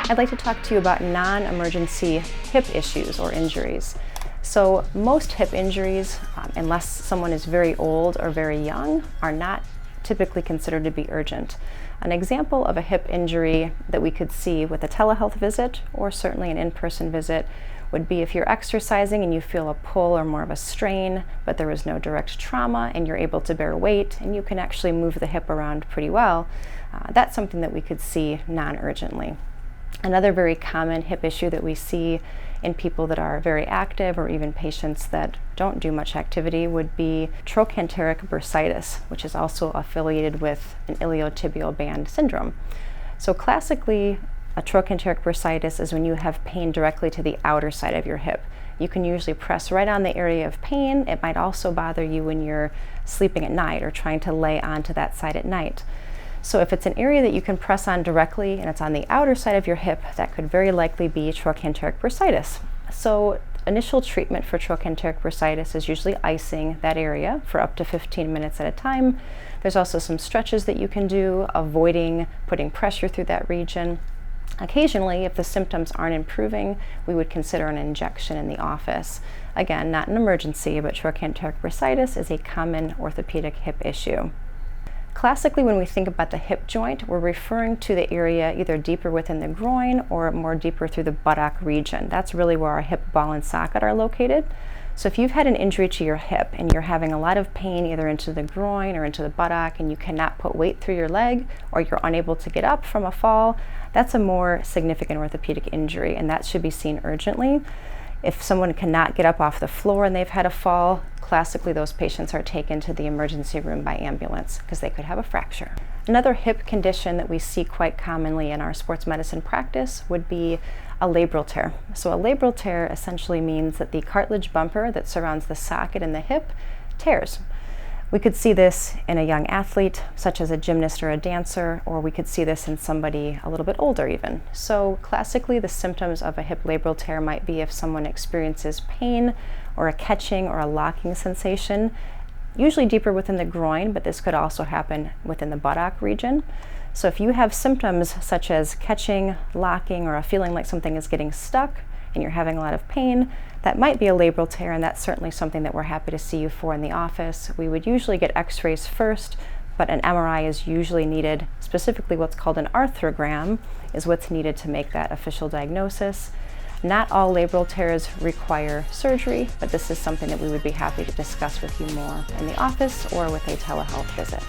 I'd like to talk to you about non-emergency hip issues or injuries. So most hip injuries, unless someone is very old or very young, are not typically considered to be urgent. An example of a hip injury that we could see with a telehealth visit or certainly an in-person visit would be if you're exercising and you feel a pull or more of a strain, but there was no direct trauma and you're able to bear weight and you can actually move the hip around pretty well. That's something that we could see non-urgently. Another very common hip issue that we see in people that are very active or even patients that don't do much activity would be trochanteric bursitis, which is also affiliated with an iliotibial band syndrome. So classically, a trochanteric bursitis is when you have pain directly to the outer side of your hip. You can usually press right on the area of pain. It might also bother you when you're sleeping at night or trying to lay onto that side at night. So if it's an area that you can press on directly and it's on the outer side of your hip, that could very likely be trochanteric bursitis. So initial treatment for trochanteric bursitis is usually icing that area for up to 15 minutes at a time. There's also some stretches that you can do, avoiding putting pressure through that region. Occasionally, if the symptoms aren't improving, we would consider an injection in the office. Again, not an emergency, but trochanteric bursitis is a common orthopedic hip issue. Classically, when we think about the hip joint, we're referring to the area either deeper within the groin or more deeper through the buttock region. That's really where our hip ball and socket are located. So if you've had an injury to your hip and you're having a lot of pain either into the groin or into the buttock and you cannot put weight through your leg or you're unable to get up from a fall, that's a more significant orthopedic injury and that should be seen urgently. If someone cannot get up off the floor and they've had a fall, classically those patients are taken to the emergency room by ambulance because they could have a fracture. Another hip condition that we see quite commonly in our sports medicine practice would be a labral tear. So a labral tear essentially means that the cartilage bumper that surrounds the socket and the hip tears. We could see this in a young athlete, such as a gymnast or a dancer, or we could see this in somebody a little bit older even. So classically, the symptoms of a hip labral tear might be if someone experiences pain or a catching or a locking sensation, usually deeper within the groin, but this could also happen within the buttock region. So if you have symptoms such as catching, locking, or a feeling like something is getting stuck and you're having a lot of pain, that might be a labral tear, and that's certainly something that we're happy to see you for in the office. We would usually get x-rays first, but an MRI is usually needed. Specifically what's called an arthrogram is what's needed to make that official diagnosis. Not all labral tears require surgery, but this is something that we would be happy to discuss with you more in the office or with a telehealth visit.